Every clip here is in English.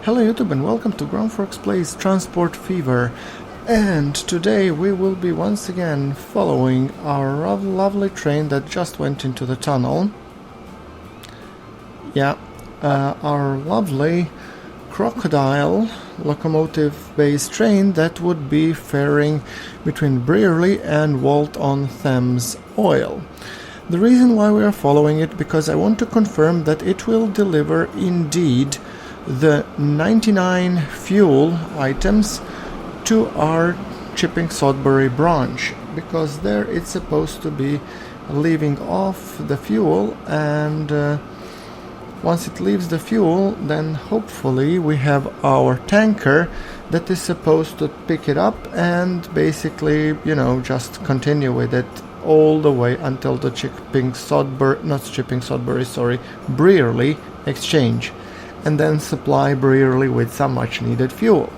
Hello YouTube and welcome to Groundforks Plays Transport Fever, and today we will be once again following our lovely train that just went into the tunnel. Yeah, our lovely crocodile locomotive based train that would be faring between Brearley and Walton-on-Thames Oil. The reason why we are following it because I want to confirm that it will deliver indeed the 99 fuel items to our Chipping Sodbury branch, because there it's supposed to be leaving off the fuel, and once it leaves the fuel, then hopefully we have our tanker that is supposed to pick it up and basically, just continue with it all the way until the Brearley exchange, and then supply Brearley with some much needed fuel.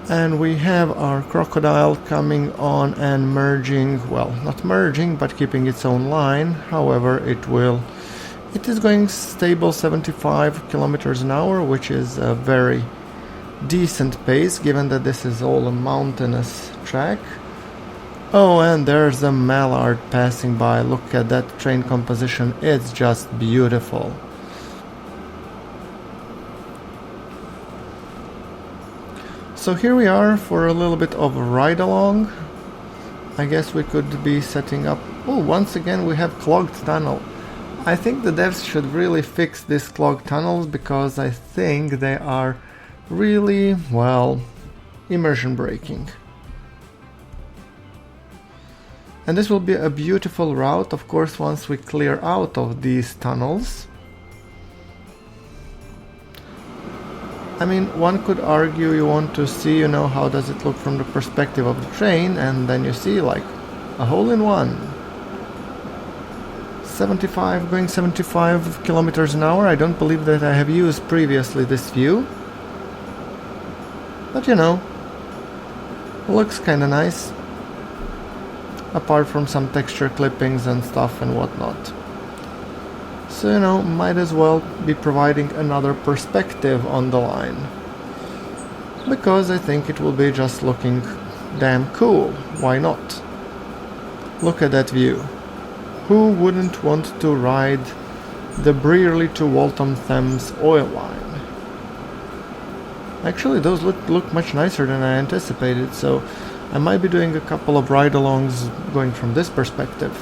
And we have our crocodile coming on and merging, well, not merging, but keeping its own line. However, it is going stable 75 kilometers an hour, which is a very decent pace given that this is all a mountainous track. Oh, and there's a mallard passing by. Look at that train composition, it's just beautiful. So here we are for a little bit of a ride along. I guess we could be setting up... Oh, once again we have clogged tunnel. I think the devs should really fix these clogged tunnels, because I think they are really, well, immersion breaking. And this will be a beautiful route, of course, once we clear out of these tunnels. I mean, one could argue you want to see, how does it look from the perspective of the train, and then you see like a hole-in-one. going 75 kilometers an hour. I don't believe that I have used previously this view. But looks kinda nice. Apart from some texture clippings and stuff and whatnot. So, might as well be providing another perspective on the line, because I think it will be just looking damn cool. Why not? Look at that view. Who wouldn't want to ride the Brearley to Walton-Thames oil line? Actually, those look much nicer than I anticipated, so I might be doing a couple of ride-alongs going from this perspective.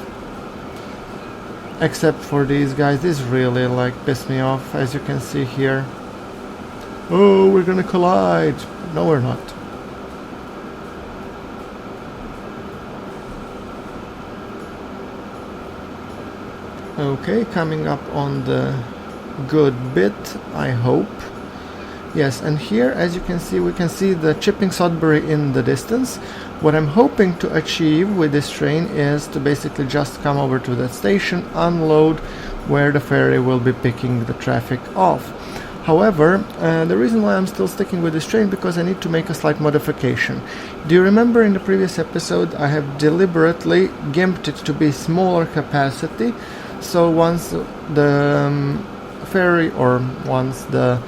Except for these guys, this really piss me off, as you can see here. Oh, we're gonna collide! No, we're not. Okay, coming up on the good bit, I hope. Yes, and here, as you can see, we can see the Chipping Sodbury in the distance. What I'm hoping to achieve with this train is to basically just come over to that station, unload, where the ferry will be picking the traffic off. However, the reason why I'm still sticking with this train, because I need to make a slight modification. Do you remember in the previous episode I have deliberately gimped it to be smaller capacity, so once the ferry, or once the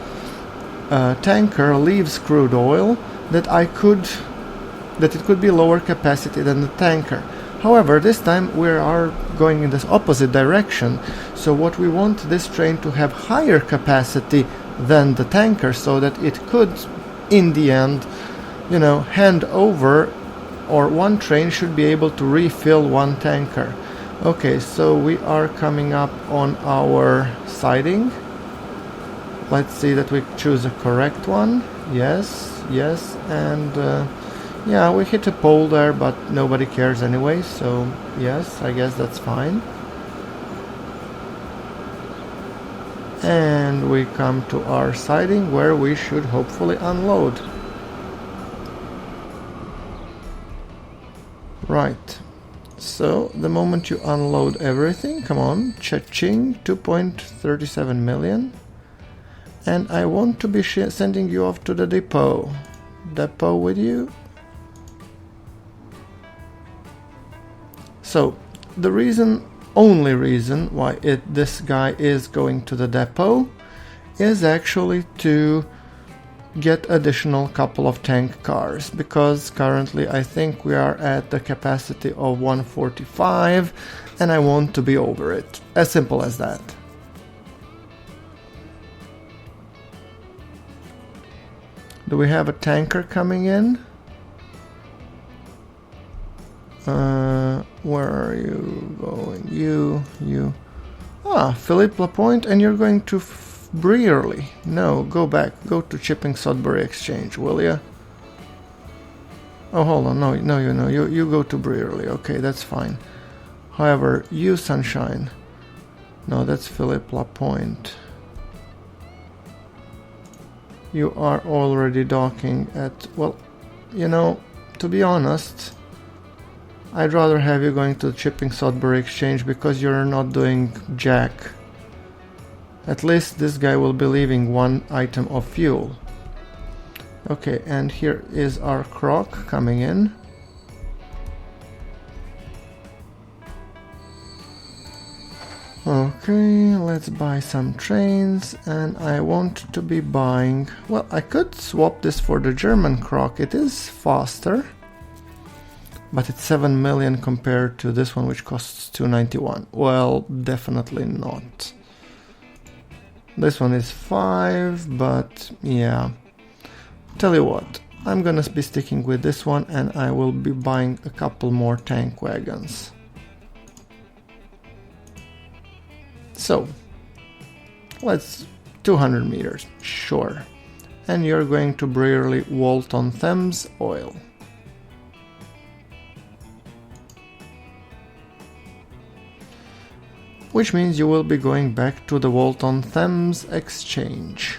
tanker leaves crude oil, that it could be lower capacity than the tanker. However, this time we are going in this opposite direction, so what we want this train to have higher capacity than the tanker, so that it could in the end hand over, or one train should be able to refill one tanker. Okay, so we are coming up on our siding. Let's see that we choose a correct one. Yes, and yeah, we hit a pole there, but nobody cares anyway, so yes, I guess that's fine. And we come to our siding, where we should hopefully unload. Right. So, the moment you unload everything, come on, cha-ching, 2.37 million. And I want to be sending you off to the depot. Depot with you. So, the only reason why this guy is going to the depot is actually to get additional couple of tank cars, because currently I think we are at the capacity of 145 and I want to be over it. As simple as that. Do we have a tanker coming in? Where are you going? You. Ah, Philippe Lapointe, and you're going to Brearley. No, go back. Go to Chipping Sudbury Exchange, will ya? Oh, hold on. No, you go to Brearley. Okay, that's fine. However, you, Sunshine. No, that's Philippe Lapointe. You are already docking at... Well, you know, to be honest, I'd rather have you going to the Chipping Sudbury Exchange because you're not doing jack. At least this guy will be leaving one item of fuel. Okay, and here is our croc coming in. Okay, let's buy some trains, and I want to be buying... Well, I could swap this for the German croc. It is faster, but it's 7 million compared to this one, which costs 291. Well, definitely not. This one is 5, but yeah. Tell you what, I'm gonna be sticking with this one, and I will be buying a couple more tank wagons. So, let's 200 meters, sure. And you're going to Brearley Walton Thames Oil. Which means you will be going back to the Walton Thames Exchange.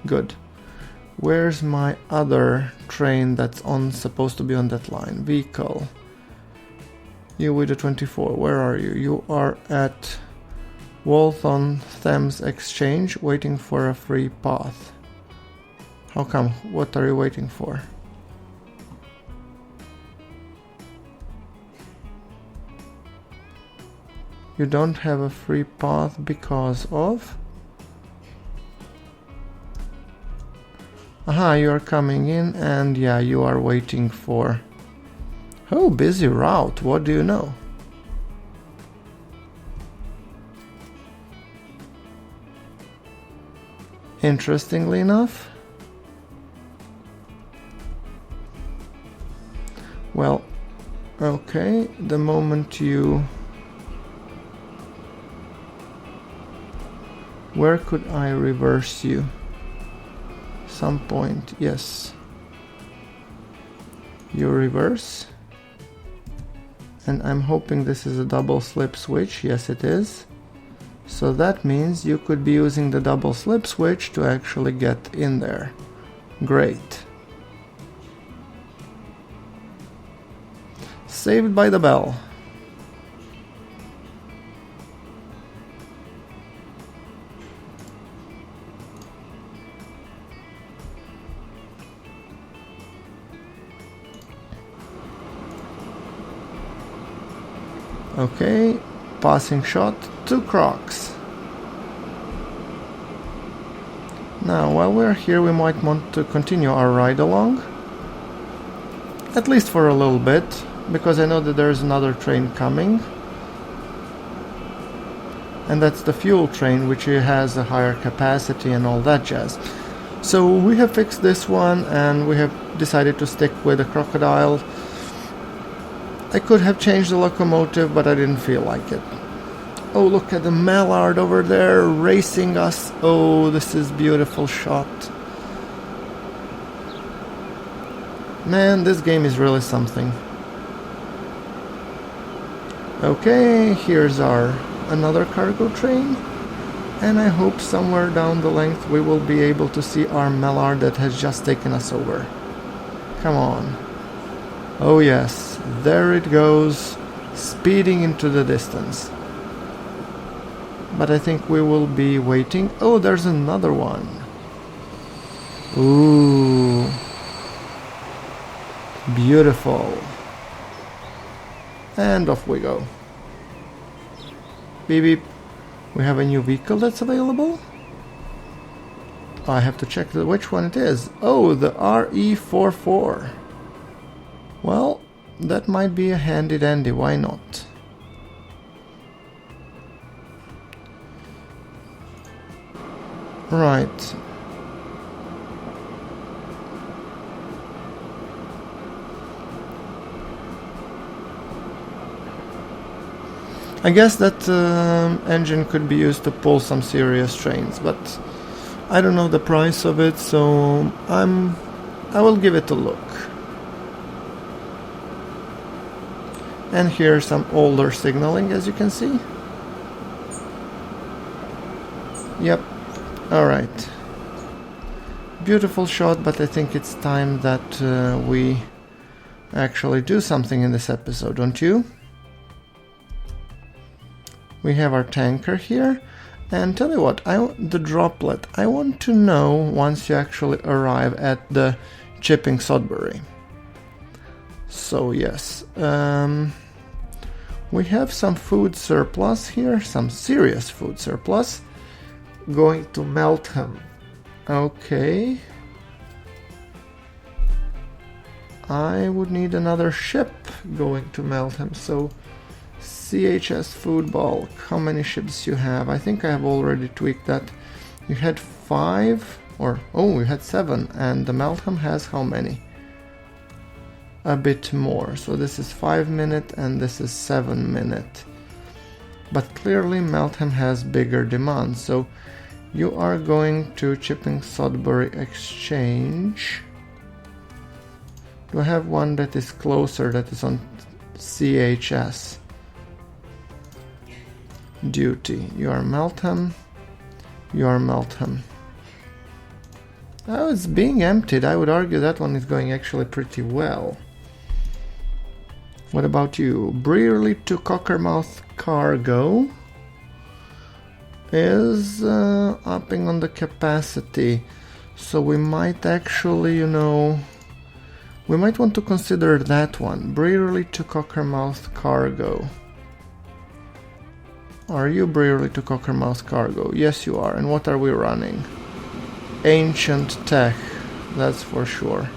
Good. Where's my other train that's supposed to be on that line? Vehicle. You with the 24, where are you? You are at Walton Thames Exchange waiting for a free path. How come? What are you waiting for? You don't have a free path because of... Aha, you are coming in, and yeah, you are waiting for... Oh, busy route, what do you know? Interestingly enough, well, okay, the moment you... Where could I reverse you? Some point, yes. You reverse. And I'm hoping this is a double slip switch. Yes, it is. So that means you could be using the double slip switch to actually get in there. Great. Saved by the bell. Okay, passing shot, 2 crocs. Now, while we're here, we might want to continue our ride along. At least for a little bit, because I know that there's another train coming. And that's the fuel train, which has a higher capacity and all that jazz. So we have fixed this one, and we have decided to stick with the crocodile. I could have changed the locomotive, but I didn't feel like it. Oh, look at the mallard over there racing us. Oh, this is beautiful shot. Man, this game is really something. Okay, here's our another cargo train. And I hope somewhere down the length we will be able to see our mallard that has just taken us over. Come on. Oh yes, there it goes, speeding into the distance. But I think we will be waiting. Oh, there's another one. Ooh. Beautiful. And off we go. Beep beep. We have a new vehicle that's available. I have to check which one it is. Oh, the RE44. Well, that might be a handy dandy, why not? Right. I guess that engine could be used to pull some serious trains, but I don't know the price of it, so I will give it a look. And here's some older signaling, as you can see. Yep. Alright. Beautiful shot, but I think it's time that we actually do something in this episode, don't you? We have our tanker here, and tell you what, the droplet, I want to know once you actually arrive at the Chipping Sodbury. So yes, we have some food surplus here, some serious food surplus, going to Meltham. Okay. I would need another ship going to Meltham, so CHS Food Bulk, how many ships you have? I think I have already tweaked that. You had 5, or oh, you had 7, and the Meltham has how many? A bit more, so this is 5 minute and this is 7 minute. But clearly Meltham has bigger demand, so you are going to Chipping Sodbury Exchange. Do I have one that is closer, that is on CHS? Duty. You are Meltham. You are Meltham. Oh, it's being emptied. I would argue that one is going actually pretty well. What about you? Brearley to Cockermouth Cargo is upping on the capacity. So we might actually, you know, we might want to consider that one. Brearley to Cockermouth Cargo. Are you Brearley to Cockermouth Cargo? Yes, you are. And what are we running? Ancient Tech, that's for sure.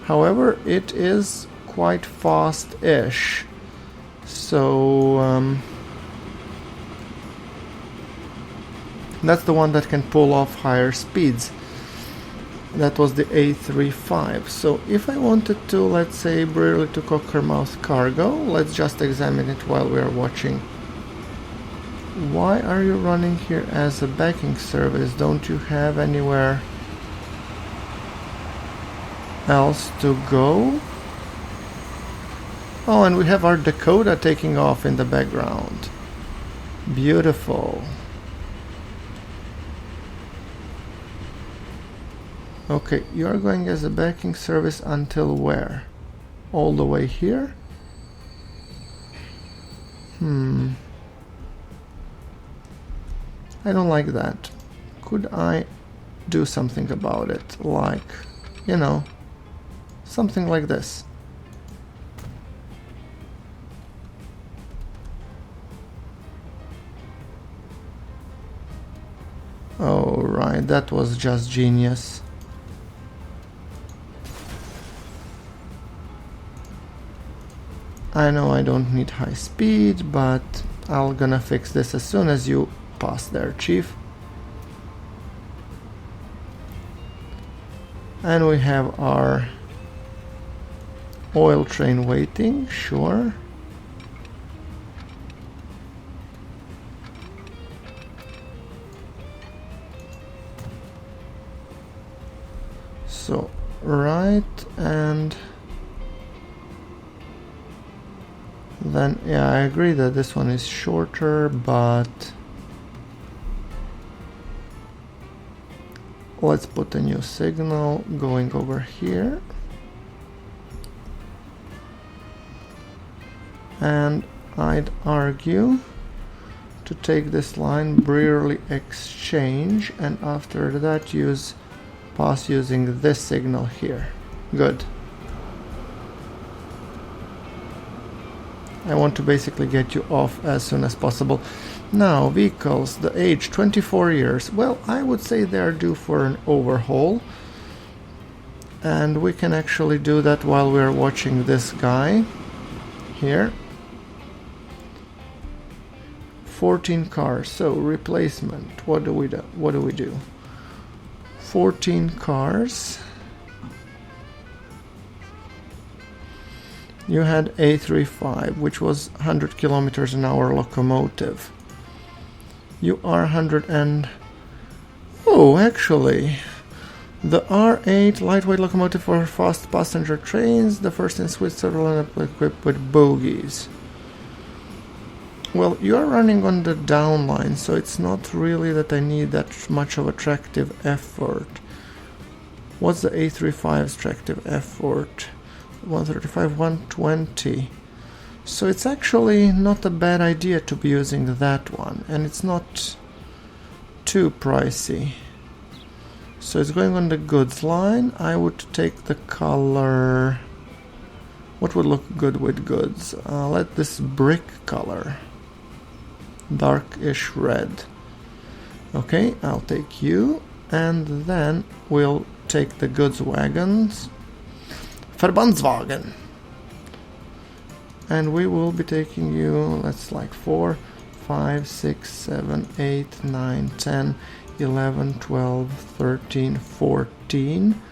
However, it is quite fast-ish. So, that's the one that can pull off higher speeds. That was the A35. So if I wanted to, let's say, Brearley to Cockermouth Cargo, let's just examine it while we are watching. Why are you running here as a backing service? Don't you have anywhere else to go? Oh, and we have our Dakota taking off in the background. Beautiful. Okay, you are going as a backing service until where? All the way here? I don't like that. Could I do something about it? Like, you know, something like this. Oh, right, that was just genius. I know I don't need high speed, but I'm gonna fix this as soon as you pass there, Chief. And we have our oil train waiting, sure. So, right, and then, yeah, I agree that this one is shorter, but let's put a new signal going over here. And I'd argue to take this line Brearley Exchange, and after that pass using this signal here. Good. I want to basically get you off as soon as possible. Now, vehicles, the age 24 years. Well, I would say they are due for an overhaul. And we can actually do that while we're watching this guy here. 14 cars, so replacement. What do we do? 14 cars. You had A35, which was 100 kilometers an hour locomotive. You are 100 and... Oh, actually, the R8 lightweight locomotive for fast passenger trains, the first in Switzerland equipped with bogies. Well, you are running on the down line, so it's not really that I need that much of attractive effort. What's the A35's attractive effort? 135, 120. So it's actually not a bad idea to be using that one, and it's not too pricey. So it's going on the goods line. I would take the color... What would look good with goods? Let this brick color. Darkish red. Okay, I'll take you. And then we'll take the goods wagons. Verbandswagen. And we will be taking you, let's like 4, 5, 6, 7, 8, 9, 10, 11, 12, 13, 14,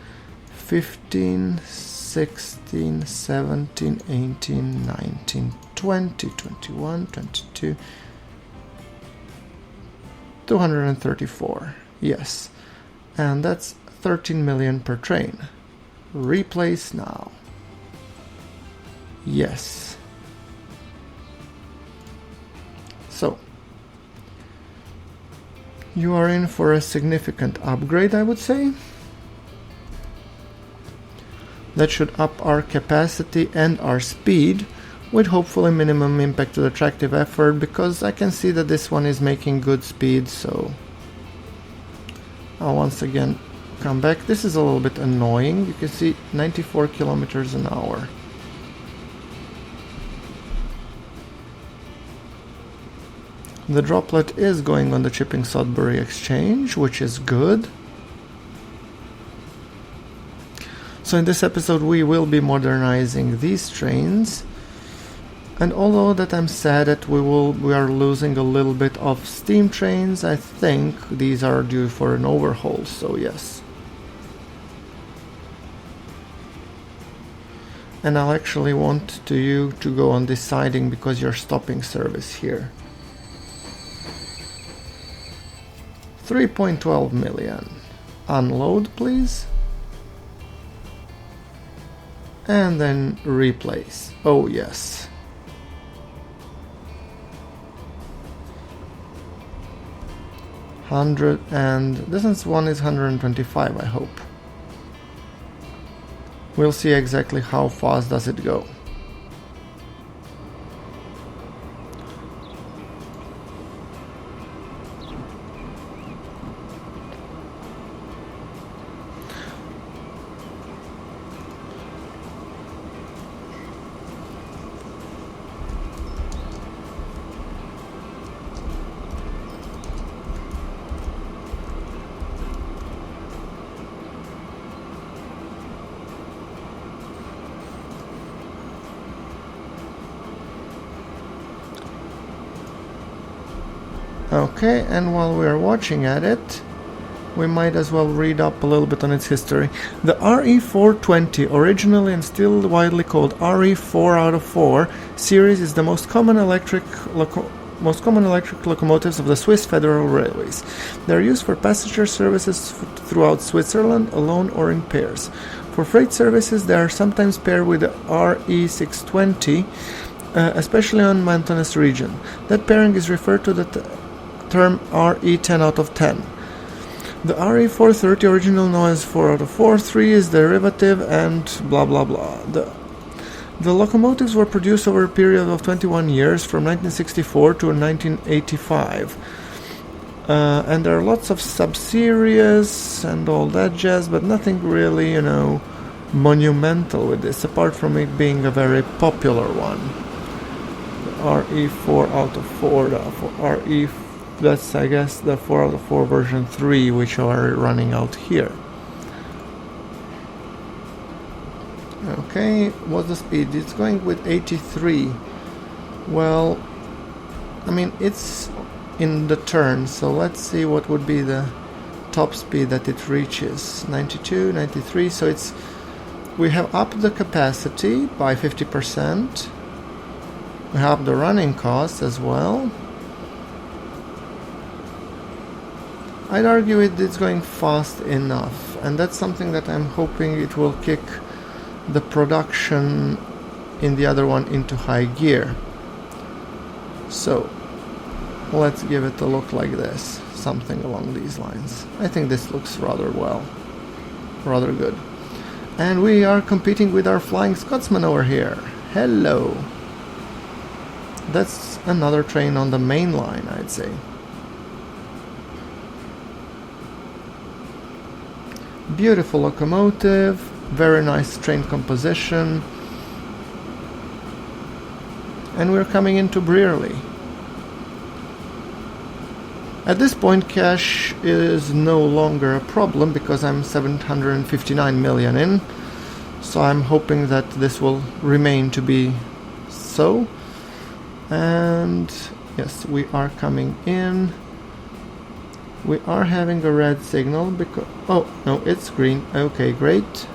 15, 16, 17, 18, 19, 20, 21, 22, 234. Yes. And that's 13 million per train. Replace now. Yes. So, you are in for a significant upgrade, I would say. That should up our capacity and our speed, with hopefully minimum impact to the attractive effort, because I can see that this one is making good speed, so I'll once again come back. This is a little bit annoying. You can see 94 kilometers an hour. The droplet is going on the Chipping Sudbury exchange, which is good. So in this episode we will be modernizing these trains, and although that I'm sad that we are losing a little bit of steam trains, I think these are due for an overhaul, so yes. And I'll actually want you to go on this siding because you're stopping service here. 3.12 million. Unload, please. And then replace. Oh, yes. This one is 125, I hope. We'll see exactly how fast does it go. Okay, and while we're watching at it, we might as well read up a little bit on its history. The RE420, originally and still widely called RE4 out of 4 series, is the most common electric locomotives of the Swiss Federal Railways. They are used for passenger services throughout Switzerland, alone or in pairs. For freight services, they are sometimes paired with the RE620, especially on mountainous region. That pairing is referred to the term RE10 out of 10. The RE430, original known as 4 out of 4, 3 is derivative, and blah blah blah. The locomotives were produced over a period of 21 years, from 1964 to 1985. And there are lots of sub-series and all that jazz, but nothing really, monumental with this, apart from it being a very popular one. RE4 out of 4, RE, that's I guess the 4 out of 4 version 3, which are running out here. Okay, what's the speed? It's going with 83. Well, I mean, it's in the turn, so let's see what would be the top speed that it reaches. 92, 93, so it's, we have upped the capacity by 50%. We have the running costs as well. I'd argue it's going fast enough, and that's something that I'm hoping it will kick the production in the other one into high gear. So let's give it a look like this, something along these lines. I think this looks rather well, rather good. And we are competing with our Flying Scotsman over here. Hello. That's another train on the main line, I'd say. Beautiful locomotive, very nice train composition. And we're coming into Brearley. At this point, cash is no longer a problem because I'm 759 million in, so I'm hoping that this will remain to be so. And yes, we are coming in. We are having a red signal because, oh no, it's green. Okay, great.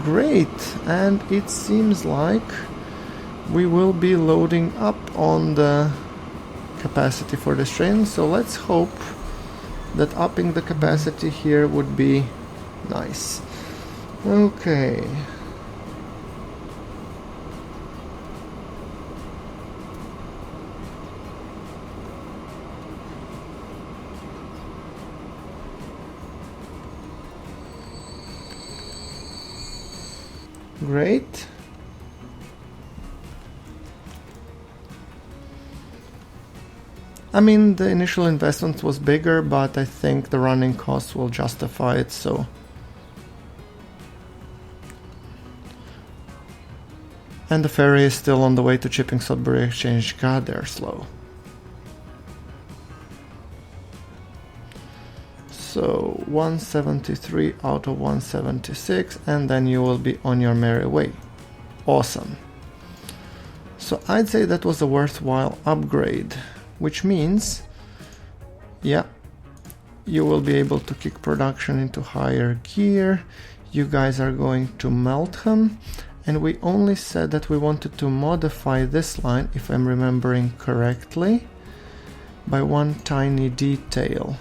Great, and it seems like we will be loading up on the capacity for this train, so let's hope that upping the capacity here would be nice. Okay. Great. I mean, the initial investment was bigger, but I think the running costs will justify it, so. And the ferry is still on the way to Chipping Sudbury Exchange. God, they're slow. So 173 out of 176, and then you will be on your merry way. Awesome. So I'd say that was a worthwhile upgrade, which means, yeah, you will be able to kick production into higher gear. You guys are going to Meltham, and we only said that we wanted to modify this line, if I'm remembering correctly, by one tiny detail.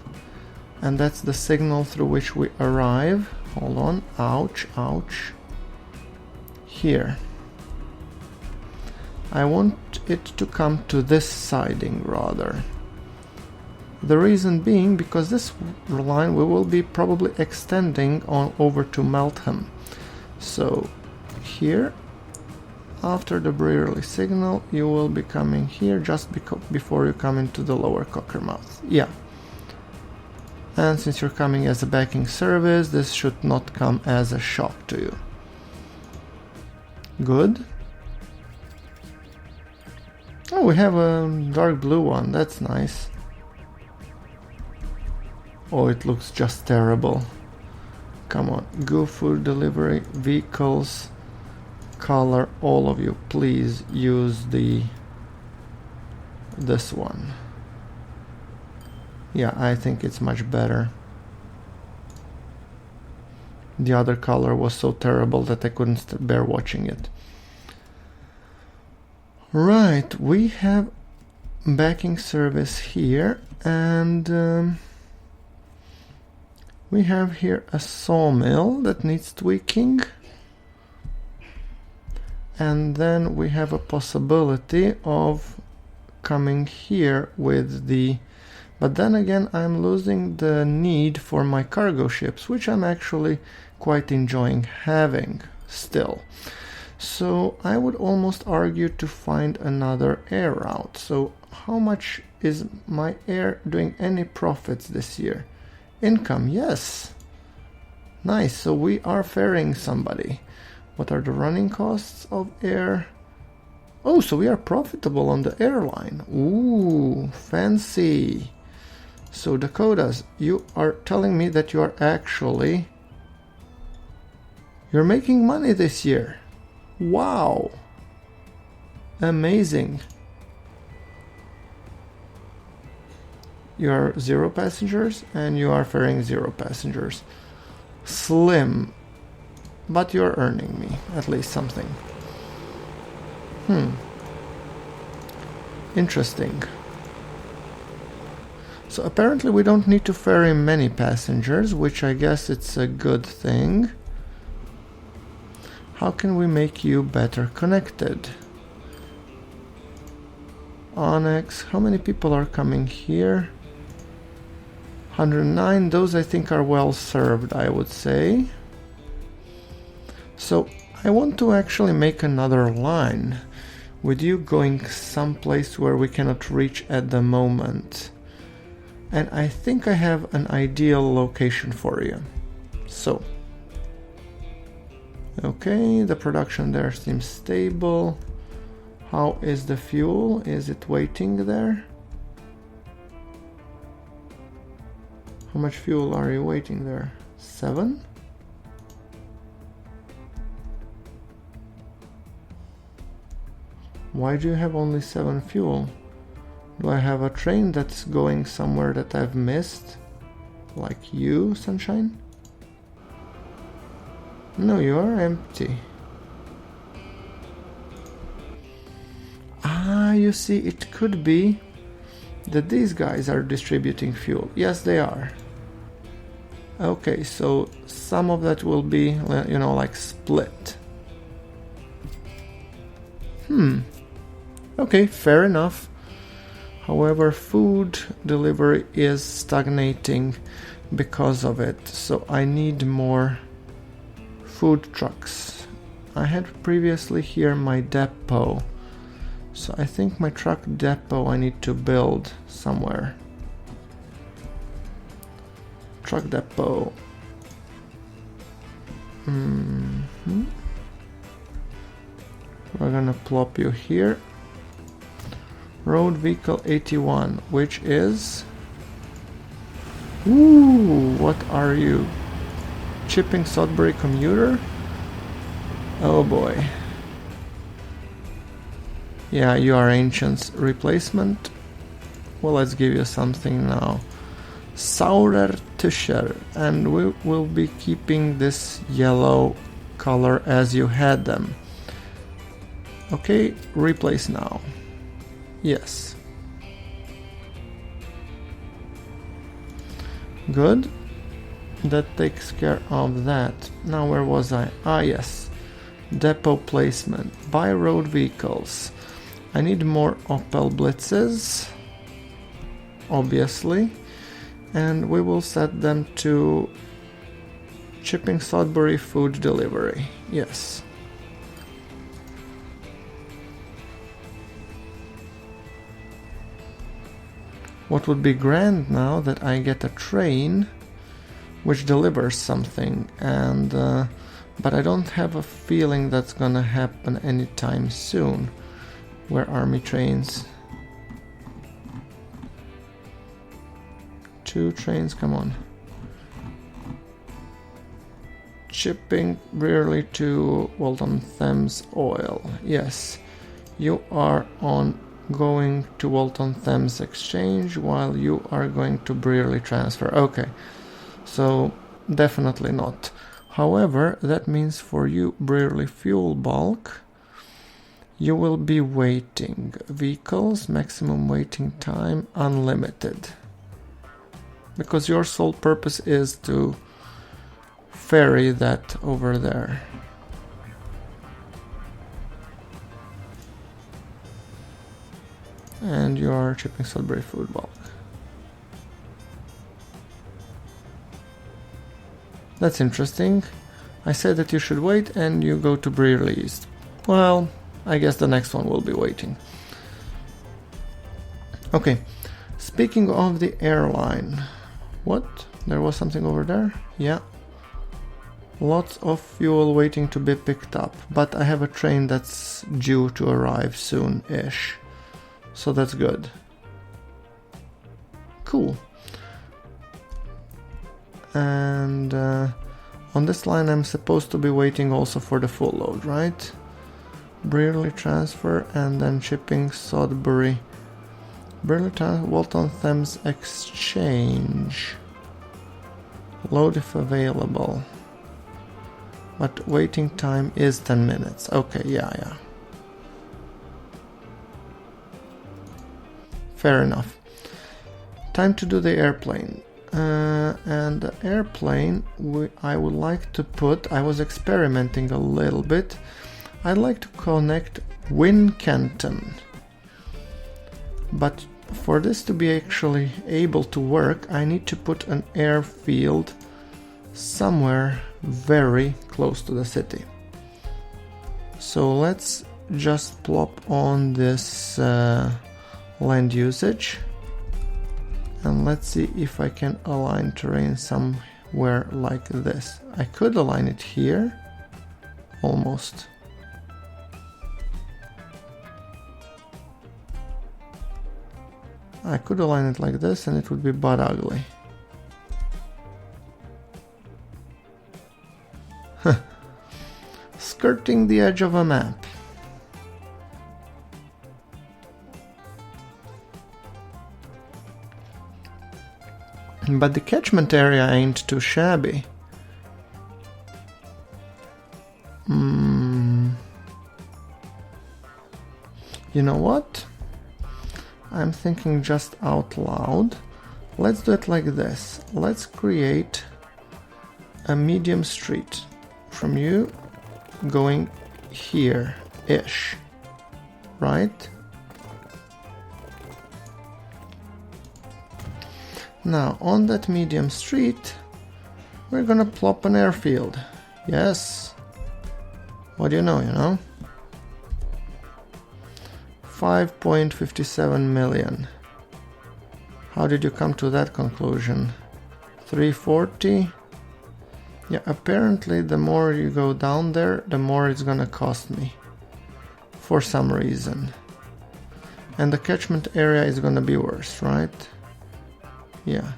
And that's the signal through which we arrive. Hold on, ouch, ouch. Here. I want it to come to this siding rather. The reason being because this line we will be probably extending on over to Meltham. So here, after the Brearley signal, you will be coming here just before you come into the lower Cockermouth. Yeah. And since you're coming as a backing service, this should not come as a shock to you. Good. Oh, we have a dark blue one. That's nice. Oh, it looks just terrible. Come on. Go food delivery, vehicles, color, all of you, please use this one. Yeah, I think it's much better. The other color was so terrible that I couldn't bear watching it. Right, we have backing service here, and we have here a sawmill that needs tweaking. And then we have a possibility of coming here with the... But then again, I'm losing the need for my cargo ships, which I'm actually quite enjoying having still. So I would almost argue to find another air route. So how much is my air doing any profits this year? Income, yes. Nice, so we are ferrying somebody. What are the running costs of air? Oh, so we are profitable on the airline. Ooh, fancy. So Dakotas, you are telling me that you are actually... You're making money this year. Wow. Amazing. You are 0 passengers and you are ferrying 0 passengers. Slim. But you're earning me at least something. Interesting. So apparently we don't need to ferry many passengers, which I guess it's a good thing. How can we make you better connected? Onyx, how many people are coming here? 109, those I think are well served, I would say. So I want to actually make another line with you going someplace where we cannot reach at the moment. And I think I have an ideal location for you. So, okay, the production there seems stable. How is the fuel? Is it waiting there? How much fuel are you waiting there? 7? Why do you have only 7 fuel? Do I have a train that's going somewhere that I've missed? Like you, Sunshine? No, you are empty. Ah, you see, it could be that these guys are distributing fuel. Yes, they are. Okay, so some of that will be, you know, like split. Okay, fair enough. However, food delivery is stagnating because of it, so I need more food trucks. I had previously here my depot, so I think my truck depot I need to build somewhere. Truck depot. We're gonna plop you here. Road vehicle 81, which is... Ooh, what are you? Chipping Sudbury commuter? Oh boy. Yeah, you are Ancient's replacement. Well, let's give you something now. Saurer Tischer, and we will be keeping this yellow color as you had them. Okay, replace now. Yes. Good. That takes care of that. Now where was I? Ah, yes. Depot placement. Buy road vehicles. I need more Opel Blitzes. Obviously. And we will set them to Chipping Sudbury food delivery. Yes. What would be grand now that I get a train which delivers something, and but I don't have a feeling that's gonna happen anytime soon. Where are my trains? 2 trains, come on. Chipping Brearley to Walton Thames Oil. Yes, you are on going to Walton Thames Exchange while you are going to Brearley Transfer. Okay, so definitely not. However, that means for you, Brearley Fuel Bulk, you will be waiting. Vehicles, maximum waiting time, unlimited. Because your sole purpose is to ferry that over there. And you are Chipping Sudbury Food Bulk. That's interesting. I said that you should wait and you go to Brearley East. Well, I guess the next one will be waiting. Okay, speaking of the airline. What? There was something over there? Yeah. Lots of fuel waiting to be picked up, but I have a train that's due to arrive soon-ish. So that's good. Cool. And on this line I'm supposed to be waiting also for the full load, right? Brearley transfer and then shipping Sodbury. Brearley transfer, Walton Thames exchange. Load if available. But waiting time is 10 minutes. Okay, yeah. Fair enough. Time to do the airplane. And the airplane, I would like to put, I was experimenting a little bit. I'd like to connect Wincanton. But for this to be actually able to work, I need to put an airfield somewhere very close to the city. So let's just plop on this land usage. And let's see if I can align terrain somewhere like this. I could align it here, almost. I could align it like this and it would be butt ugly. Skirting the edge of a map. But the catchment area ain't too shabby. You know what? I'm thinking just out loud. Let's do it like this. Let's create a medium street from you going here-ish, right? Now, on that medium street, we're gonna plop an airfield. Yes. What do you know? 5.57 million. How did you come to that conclusion? 340? Yeah, apparently the more you go down there, the more it's gonna cost me. For some reason. And the catchment area is gonna be worse, right? Yeah.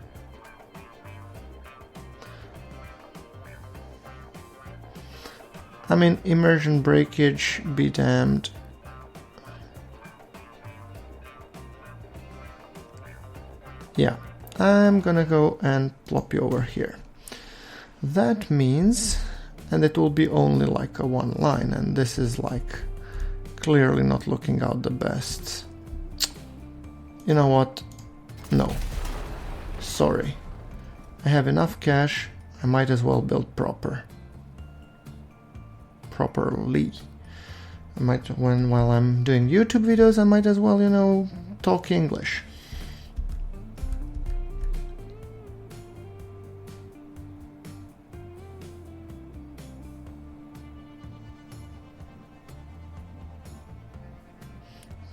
I mean, immersion breakage, be damned. Yeah, I'm gonna go and plop you over here. That means, and it will be only like a one line, and this is like clearly not looking out the best. You know what? No. Sorry. I have enough cash, I might as well build properly. While I'm doing YouTube videos, I might as well, talk English.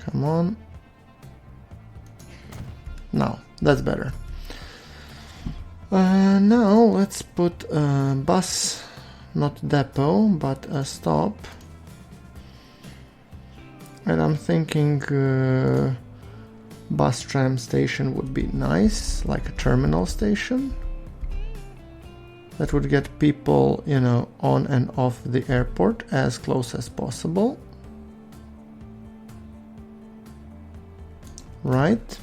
Come on. Now, that's better. Now let's put a bus, not depot, but a stop. And I'm thinking bus tram station would be nice, like a terminal station. That would get people, on and off the airport as close as possible. Right?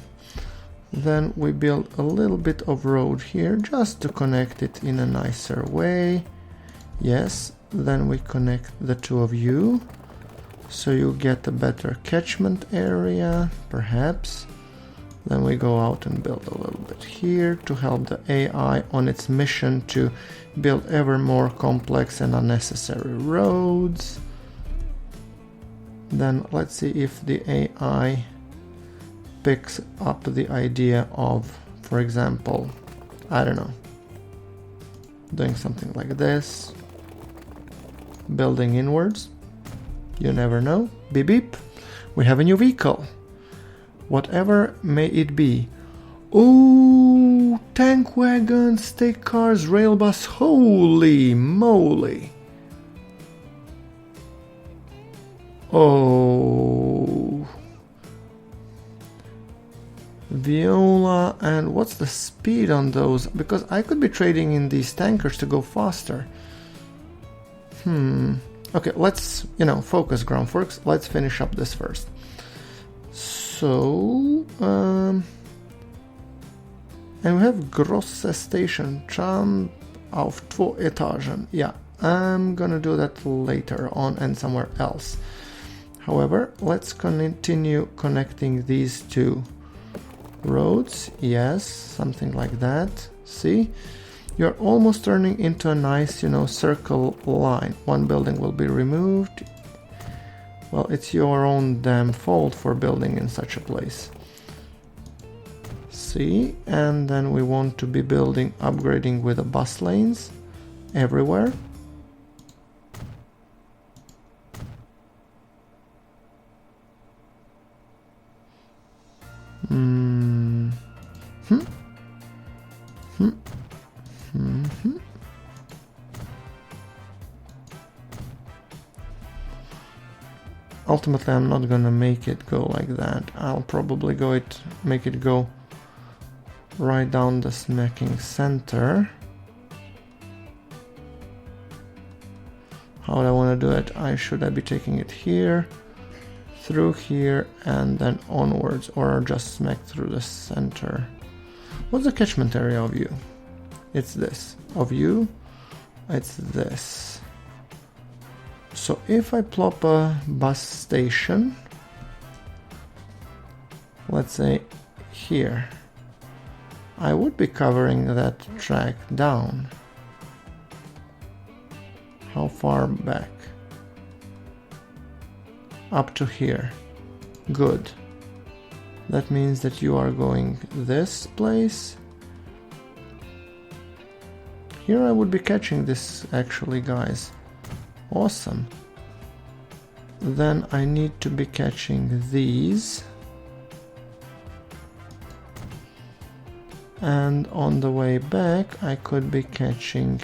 Then we build a little bit of road here just to connect it in a nicer way. Yes, then we connect the two of you. So you get a better catchment area, perhaps. Then we go out and build a little bit here to help the AI on its mission to build ever more complex and unnecessary roads. Then let's see if the AI picks up the idea of, for example, I don't know, doing something like this, building inwards. You never know. Beep beep. We have a new vehicle. Whatever may it be. Oh, tank wagons, stick cars, rail bus. Holy moly. Oh. Viola, and what's the speed on those? Because I could be trading in these tankers to go faster. Okay, let's, focus, Groundworks. Let's finish up this first. So, and we have Grosse Station, Tram auf 2 Etagen. Yeah, I'm gonna do that later on and somewhere else. However, let's continue connecting these two roads. Yes, something like that. See? You're almost turning into a nice, circle line. One building will be removed. Well, it's your own damn fault for building in such a place. See? And then we want to be upgrading with the bus lanes everywhere. Ultimately, I'm not gonna make it go like that. I'll probably make it go right down the smacking center. How would I want to do it? Should I be taking it here, through here, and then onwards, or just smack through the center? What's the catchment area of you? It's this. Of you, it's this. So if I plop a bus station, let's say here, I would be covering that track down. How far back? Up to here. Good. That means that you are going this place. Here I would be catching this actually, guys. Awesome. Then I need to be catching these. And on the way back I could be catching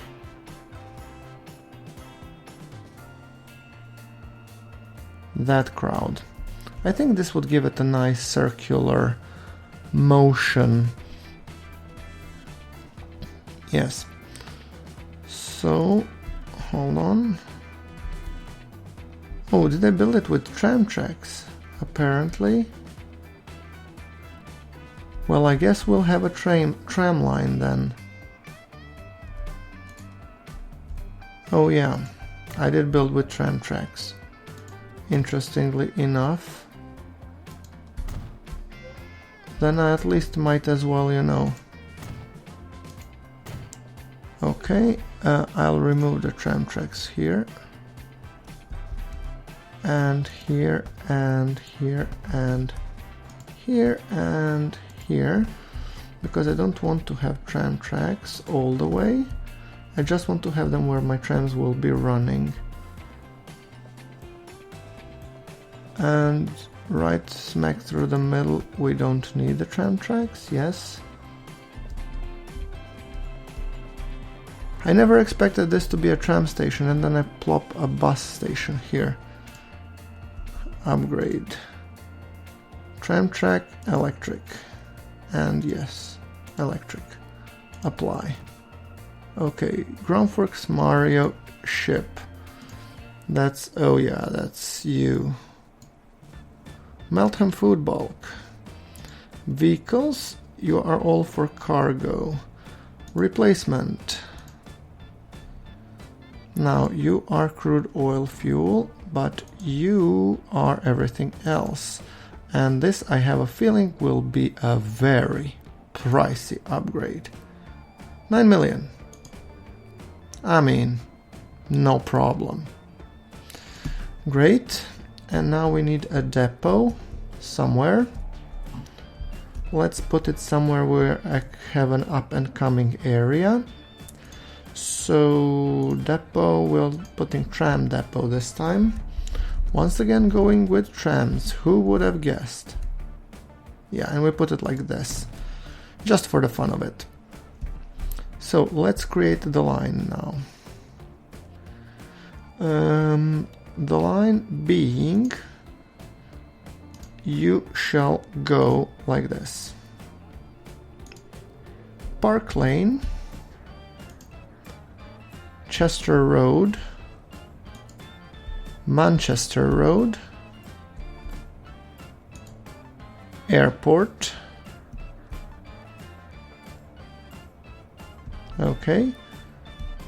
that crowd. I think this would give it a nice circular motion. Yes. So, hold on. Oh, did I build it with tram tracks? Apparently. Well, I guess we'll have a tram line then. Oh yeah, I did build with tram tracks. Interestingly enough. Then I at least might as well, Okay, I'll remove the tram tracks here. And here, and here, and here, and here. Because I don't want to have tram tracks all the way. I just want to have them where my trams will be running. And right smack through the middle, we don't need the tram tracks, yes. I never expected this to be a tram station, and then I plop a bus station here. Upgrade. Tram track, electric. And yes, electric. Apply. Okay, Groundworks Mario ship. That's, oh yeah, that's you. Meltham Food Bulk. Vehicles, you are all for cargo. Replacement. Now, you are crude oil fuel, but you are everything else. And this, I have a feeling, will be a very pricey upgrade. 9 million. I mean, no problem. Great. And now we need a depot somewhere. Let's put it somewhere where I have an up and coming area. So depot, we're putting tram depot this time. Once again going with trams, who would have guessed? Yeah, and we put it like this, just for the fun of it. So let's create the line now. The line being, you shall go like this. Park Lane, Chester Road, Manchester Road, Airport, okay,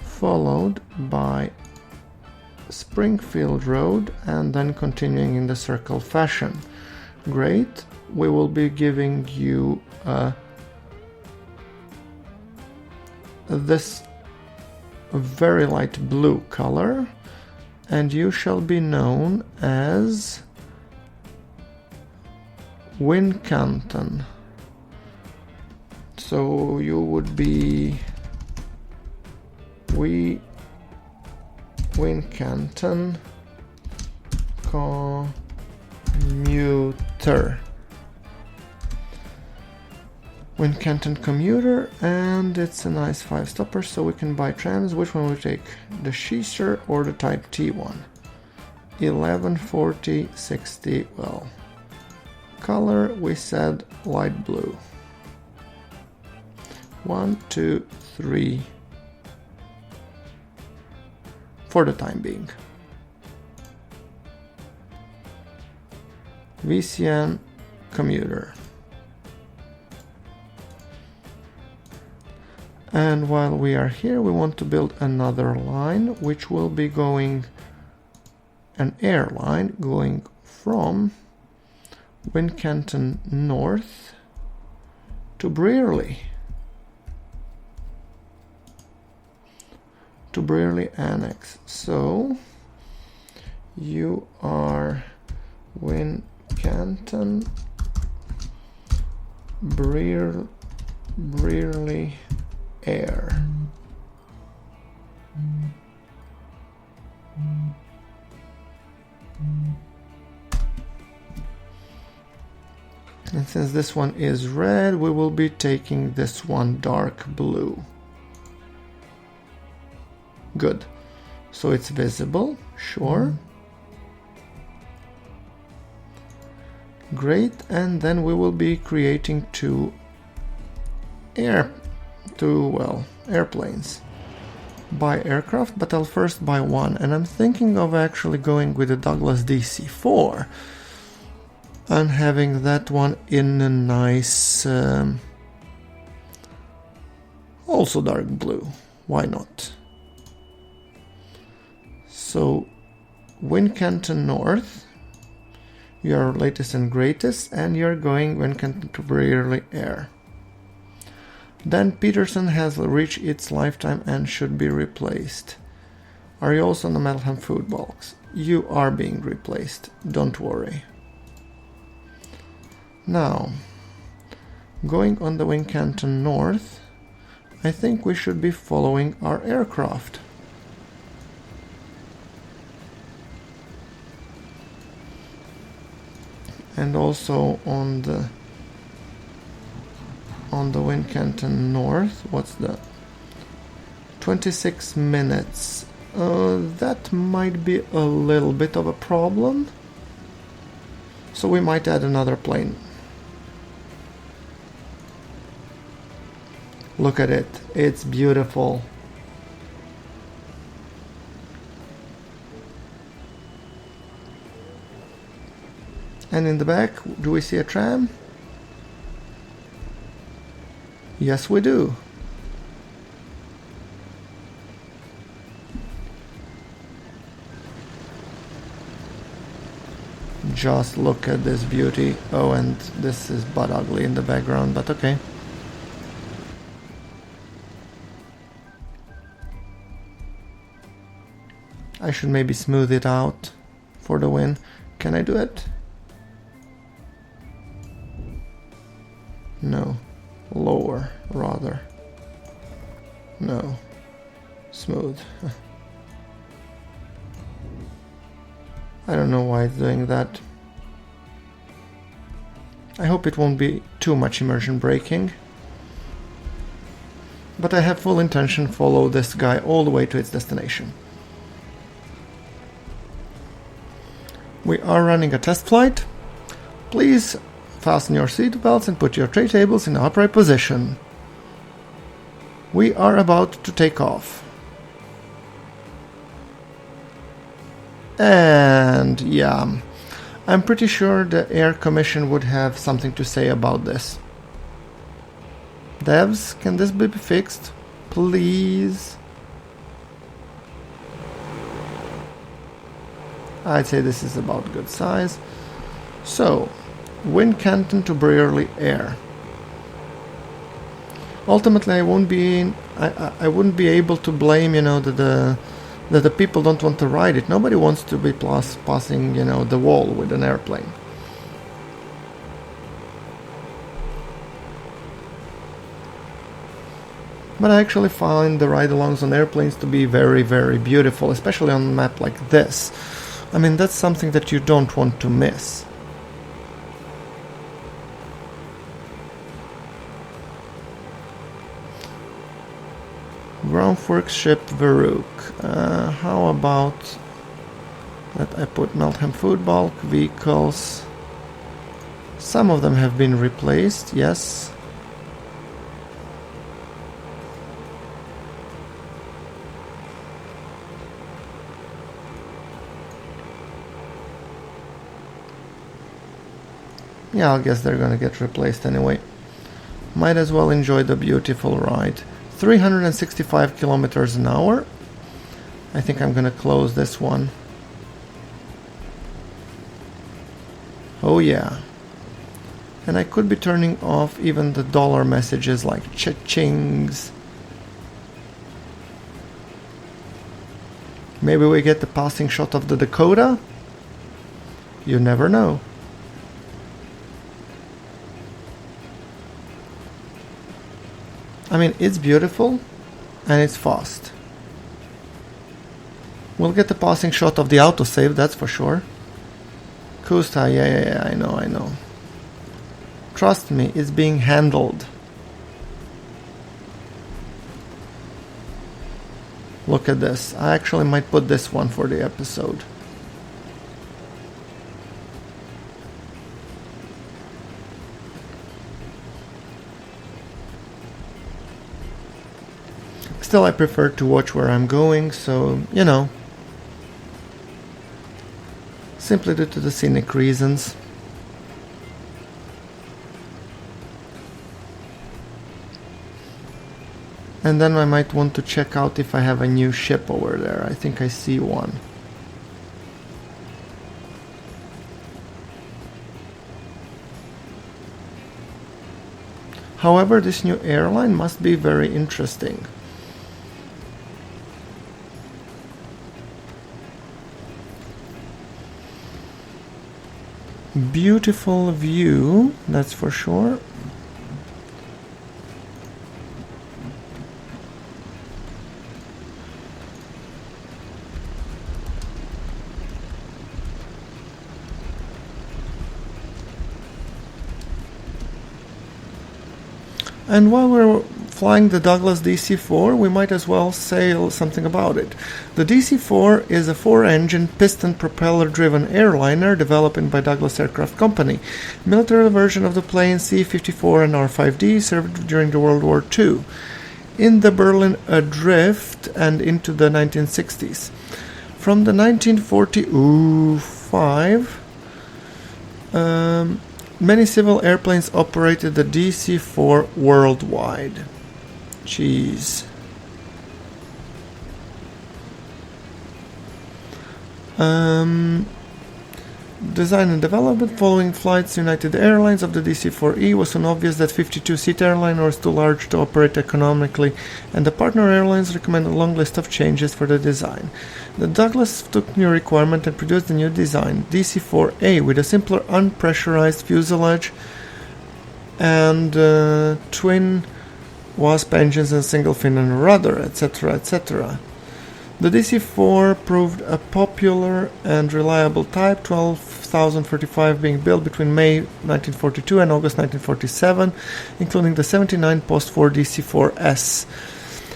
followed by Springfield Road, and then continuing in the circle fashion. Great, we will be giving you this very light blue color, and you shall be known as Wincanton. So you would be Wincanton commuter. Wincanton commuter, and it's a nice 5-stopper, so we can buy trams. Which one will we take? The Sheezer or the Type T one? 11, 40, 60, well. Color, we said light blue. 1, 2, 3. For the time being. VCN commuter. And while we are here, we want to build another line, which will be going, an airline going from Wincanton North to Brearley. To Brearley Annex. So you are Wincanton Brearley Air. And since this one is red, we will be taking this one dark blue. Good. So it's visible, sure. Great, and then we will be creating two airplanes. Buy aircraft, but I'll first buy one, and I'm thinking of actually going with the Douglas DC-4 and having that one in a nice also dark blue. Why not? So Wincanton North, your latest and greatest, and you're going Wincanton to Brearley Air. Dan Peterson has reached its lifetime and should be replaced. Are you also on the Metalham food box? You are being replaced, don't worry. Now, going on the Wincanton North, I think we should be following our aircraft. And also on the Wincanton North, what's that? 26 minutes. That might be a little bit of a problem. So we might add another plane. Look at it. It's beautiful. And in the back, do we see a tram? Yes, we do. Just look at this beauty. Oh, and this is butt ugly in the background, but okay. I should maybe smooth it out for the win. Can I do it? No. Lower, rather. No. Smooth. I don't know why it's doing that. I hope it won't be too much immersion braking. But I have full intention to follow this guy all the way to its destination. We are running a test flight. Please fasten your seatbelts and put your tray tables in upright position. We are about to take off. And yeah, I'm pretty sure the Air Commission would have something to say about this. Devs, can this be fixed? Please? I'd say this is about good size. So, Wincanton to Brearley Air. Ultimately, I wouldn't be able to blame, that the people don't want to ride it. Nobody wants to be passing, the wall with an airplane. But I actually find the ride-alongs on airplanes to be very, very beautiful, especially on a map like this. I mean, that's something that you don't want to miss. Groundworks ship Varuk. How about that I put Meltham Food Bulk vehicles? Some of them have been replaced, yes. Yeah, I guess they're gonna get replaced anyway. Might as well enjoy the beautiful ride. 365 kilometers an hour. I think I'm gonna close this one. Oh yeah. And I could be turning off even the dollar messages like cha-chings. Maybe we get the passing shot of the Dakota? You never know. I mean, it's beautiful and it's fast. We'll get the passing shot of the autosave, that's for sure. Kusta, yeah, I know. Trust me, it's being handled. Look at this. I actually might put this one for the episode. Still, I prefer to watch where I'm going, so, simply due to the scenic reasons. And then I might want to check out if I have a new ship over there. I think I see one. However, this new airline must be very interesting. Beautiful view, that's for sure. And while we're flying the Douglas DC-4, we might as well say something about it. The DC-4 is a 4-engine, piston propeller-driven airliner developed by Douglas Aircraft Company. Military version of the plane C-54 and R-5D served during the World War II. In the Berlin Adrift and into the 1960s. From the 1945, many civil airplanes operated the DC-4 worldwide. Jeez. Design and development. Following flights United Airlines of the DC-4E was soon obvious that 52-seat airliner was too large to operate economically, and the partner airlines recommended a long list of changes for the design. The Douglas took new requirement and produced a new design, DC-4A, with a simpler unpressurized fuselage and twin WASP engines and single fin and rudder, etc., etc. The DC-4 proved a popular and reliable type, 12,035 being built between May 1942 and August 1947, including the 79 post-4 DC-4S.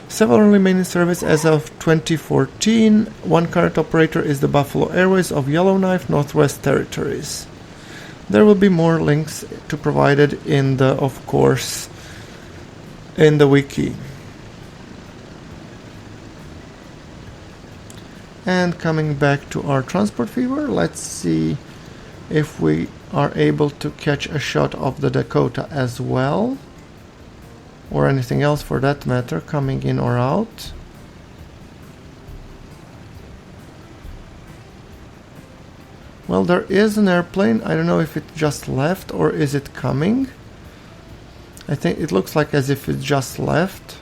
Several remain in service as of 2014. One current operator is the Buffalo Airways of Yellowknife, Northwest Territories. There will be more links to provided in the, of course, in the wiki. And coming back to our transport fever, let's see if we are able to catch a shot of the Dakota as well, or anything else for that matter, coming in or out. Well, there is an airplane. I don't know if it just left or is it coming. I think it looks like as if it just left.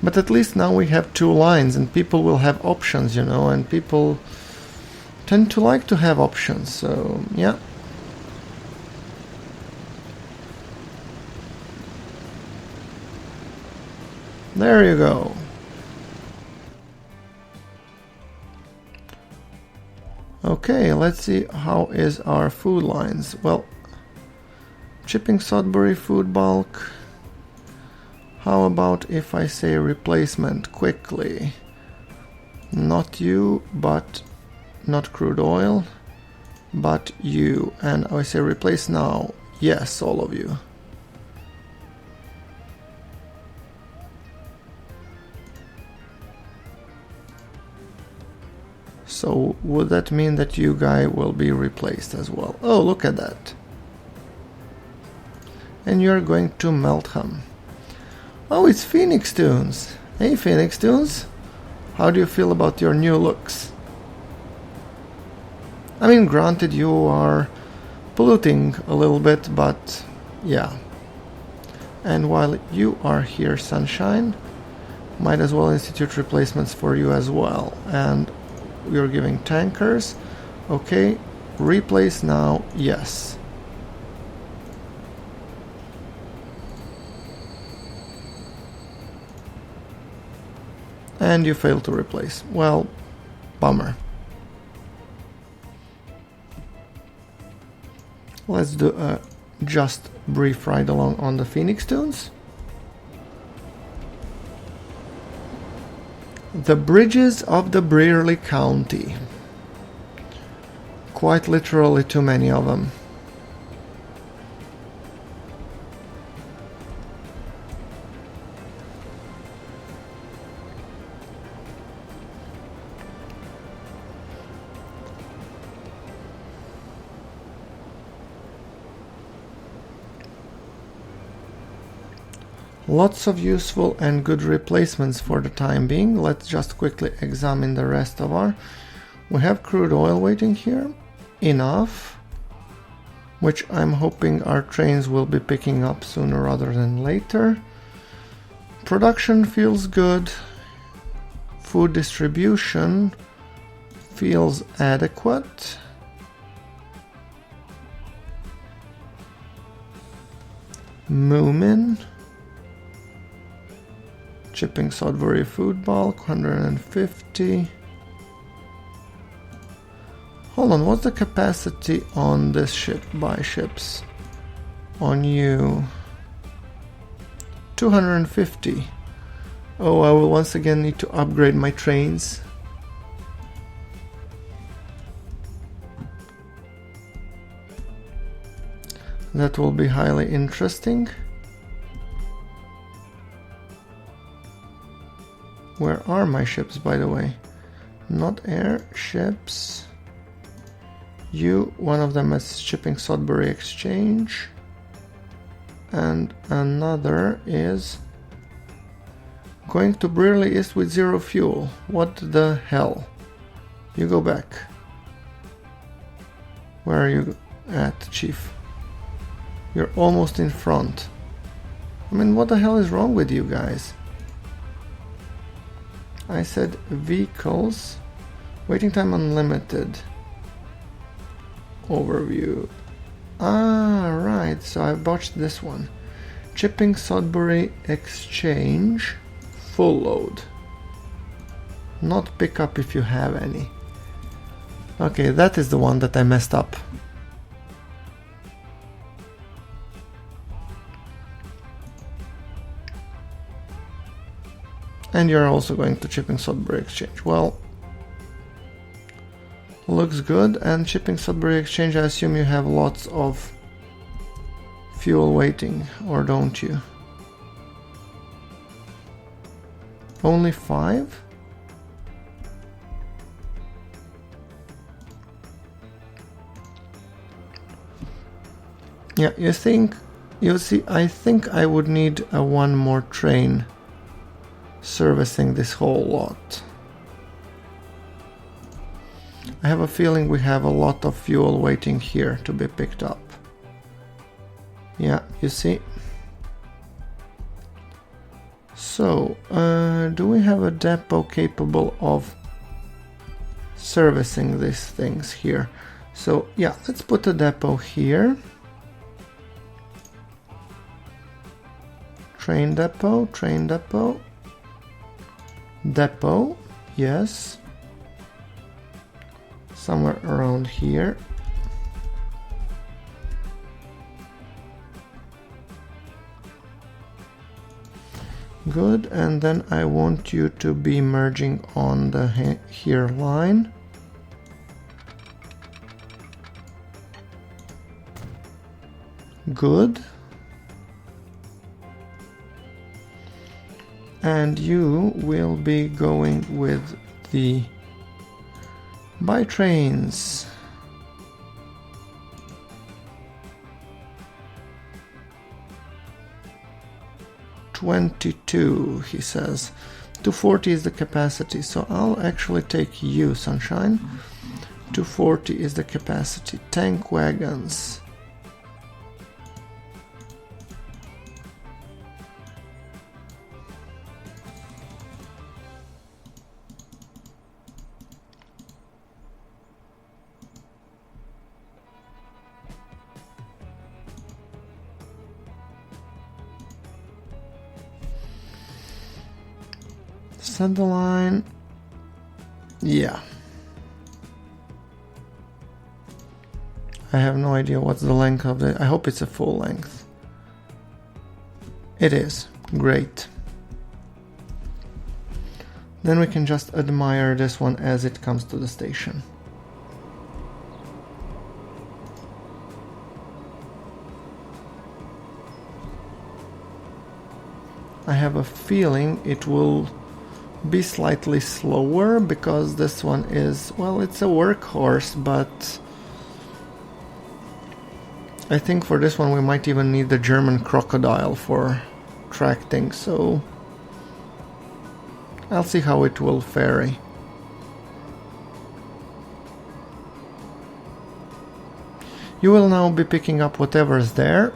But at least now we have two lines and people will have options, you know, and people tend to like to have options, so yeah. There you go. Okay, let's see how is our food lines. Well, shipping Sudbury food bulk. How about if I say replacement quickly? Not you, but not crude oil, but you. And I say replace now. Yes, all of you. So would that mean that you guy will be replaced as well? Oh, look at that. And you're going to Meltham. Oh, it's Phoenix Tunes. Hey, Phoenix Tunes. How do you feel about your new looks? I mean, granted, you are polluting a little bit, but yeah. And while you are here, Sunshine, might as well institute replacements for you as well. And we are giving tankers. Okay, replace now. Yes. And you failed to replace. Well, bummer. Let's do a just brief ride along on the Phoenix Tunes. The bridges of the Brearley County. Quite literally too many of them. Lots of useful and good replacements for the time being. Let's just quickly examine the rest of our... We have crude oil waiting here. Enough. Which I'm hoping our trains will be picking up sooner rather than later. Production feels good. Food distribution feels adequate. Moomin. Shipping Sudbury food bulk, 150. Hold on, what's the capacity on this ship by ships? On you. 250. Oh, I will once again need to upgrade my trains. That will be highly interesting. Where are my ships, by the way? Not airships. You, one of them is shipping Sudbury Exchange. And another is going to Brearley East with 0 fuel. What the hell? You go back. Where are you at, Chief? You're almost in front. I mean, what the hell is wrong with you guys? I said vehicles, waiting time unlimited, overview. Ah, right, so I botched this one. Chipping Sudbury exchange, full load. Not pick up if you have any. Okay, that is the one that I messed up. And you're also going to Chipping Sudbury exchange. Well, looks good. And Chipping Sudbury exchange, I assume you have lots of fuel waiting, or don't you? Only 5? Yeah, you see, I think I would need one more train servicing this whole lot. I have a feeling we have a lot of fuel waiting here to be picked up. Yeah, you see. So, do we have a depot capable of servicing these things here? So, yeah, let's put a depot here. Train depot, train depot. Depot, yes. Somewhere around here. Good, and then I want you to be merging on the here line. Good. And you will be going with the by trains. "22", he says. 240 is the capacity, so I'll actually take you, Sunshine. 240 is the capacity. Tank wagons. Set the line. Yeah. I have no idea what's the length of it. I hope it's a full length. It is. Great. Then we can just admire this one as it comes to the station. I have a feeling it will be slightly slower because this one is, well, it's a workhorse, but I think for this one we might even need the German crocodile for tracting, so I'll see how it will vary. You will now be picking up whatever's there,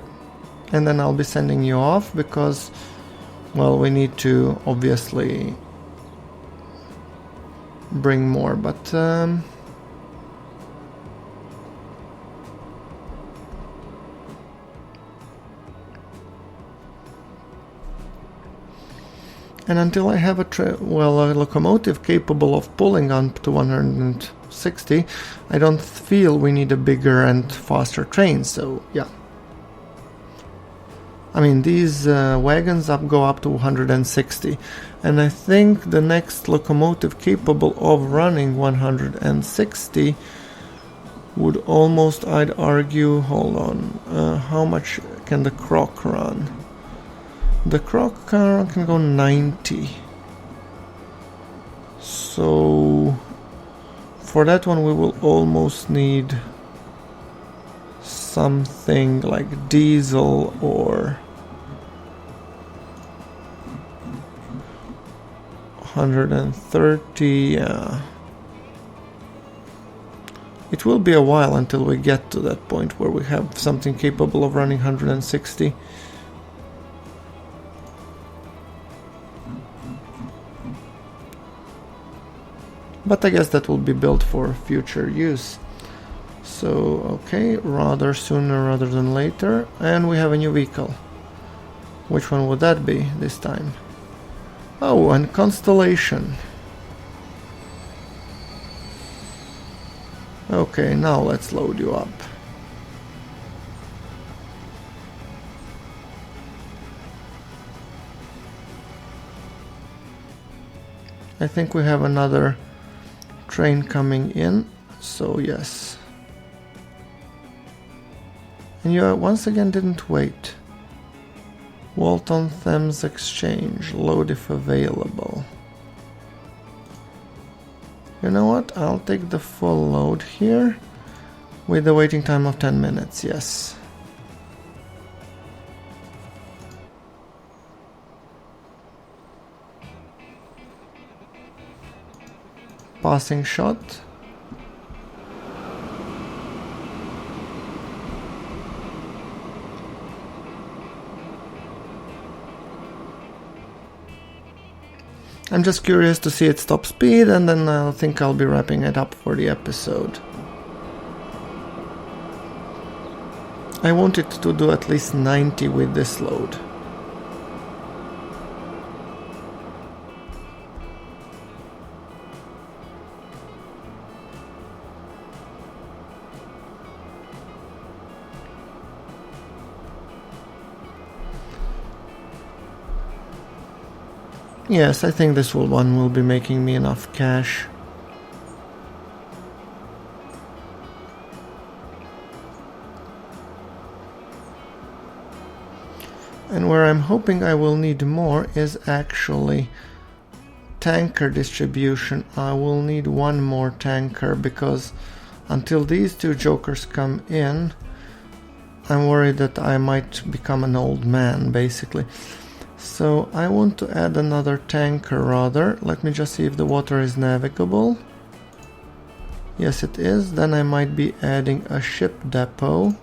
and then I'll be sending you off because, well, we need to obviously bring more, but and until I have a locomotive capable of pulling up to 160, I don't feel we need a bigger and faster train, so yeah. I mean, these wagons go up to 160, and I think the next locomotive capable of running 160 would almost, I'd argue, hold on, how much can the Croc run? The Croc can go 90. So for that one we will almost need something like diesel or 130, yeah. It will be a while until we get to that point where we have something capable of running 160. But I guess that will be built for future use. So, okay, rather sooner rather than later. And we have a new vehicle. Which one would that be this time? Oh, and Constellation. Okay, now let's load you up. I think we have another train coming in, so yes. And you once again didn't wait. Walton Thames Exchange, load if available. You know what? I'll take the full load here with the waiting time of 10 minutes, yes. Passing shot. I'm just curious to see its top speed, and then I think I'll be wrapping it up for the episode. I want it to do at least 90 with this load. Yes, I think this one will be making me enough cash. And where I'm hoping I will need more is actually tanker distribution. I will need one more tanker because until these two jokers come in, I'm worried that I might become an old man, basically. So I want to add another tanker rather. Let me just see if the water is navigable. Yes, it is. Then I might be adding a ship depot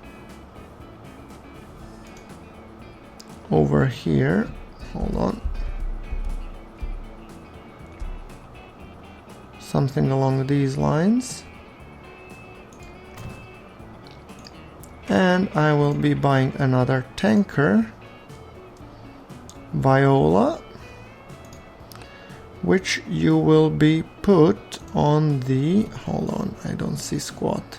over here. Hold on. Something along these lines. And I will be buying another tanker, Viola, which you will be put on the, hold on, I don't see squat.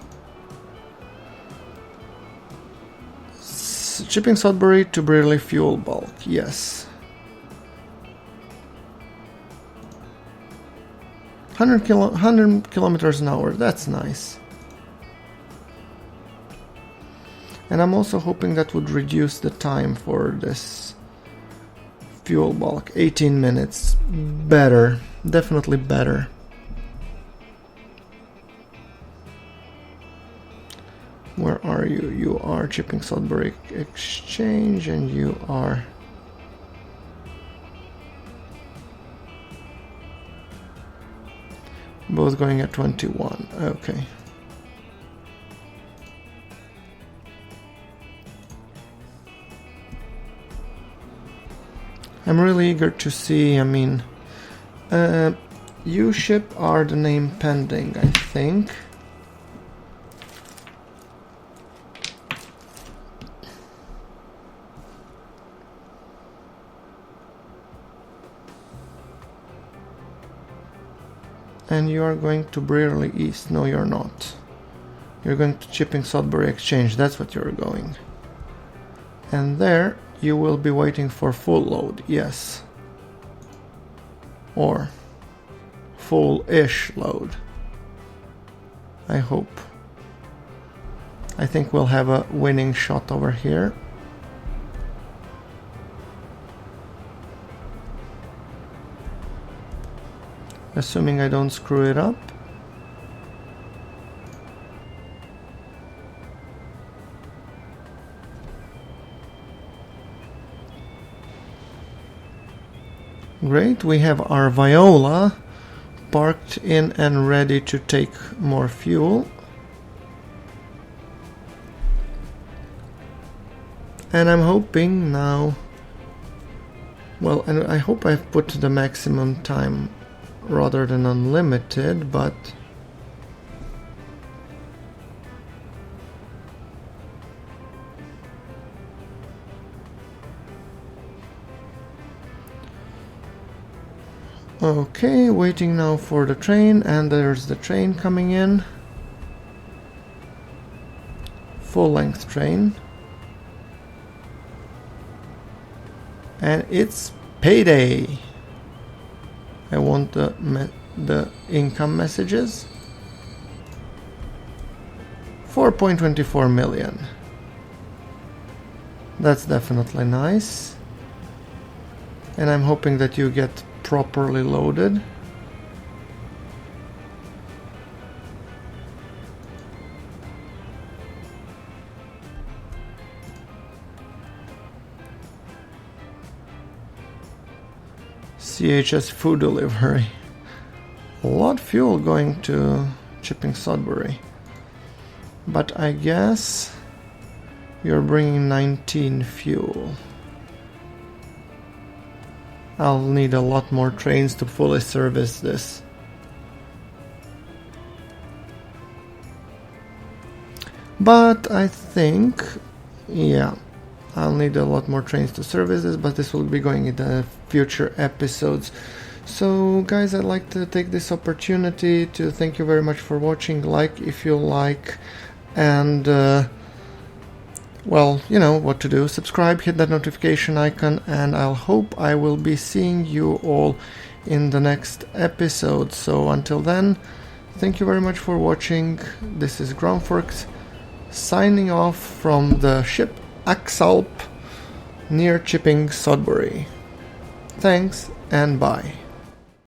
Shipping Sudbury to Brearley Fuel Bulk, yes. 100 kilometers an hour, that's nice. And I'm also hoping that would reduce the time for this fuel bulk. 18 minutes. Better. Definitely better. Where are you? You are Shipping Sudbury Exchange, and you are both going at 21. Okay. I'm really eager to see, I mean, U-ship are the name pending, I think. And you are going to Brearley East. No, you're not. You're going to Shipping Sudbury Exchange. That's what you're going. And there you will be waiting for full load. Yes. Or full-ish load. I hope. I think we'll have a winning shot over here. Assuming I don't screw it up. Great, we have our Viola parked in and ready to take more fuel. And I'm hoping now, well, and I hope I've put the maximum time rather than unlimited, but Okay, waiting now for the train, and there's the train coming in. Full-length train. And it's payday. I want the income messages. 4.24 million. That's definitely nice. And I'm hoping that you get properly loaded. CHS food delivery. A lot of fuel going to Chipping Sudbury. But I guess you're bringing 19 fuel. I'll need a lot more trains to fully service this. But I think, yeah, I'll need a lot more trains to service this, but this will be going in the future episodes. So guys, I'd like to take this opportunity to thank you very much for watching. Like if you like, and well, you know what to do. Subscribe, hit that notification icon, and I'll hope I will be seeing you all in the next episode. So until then, thank you very much for watching. This is Groundforks signing off from the ship Axalp near Chipping Sudbury. Thanks and bye.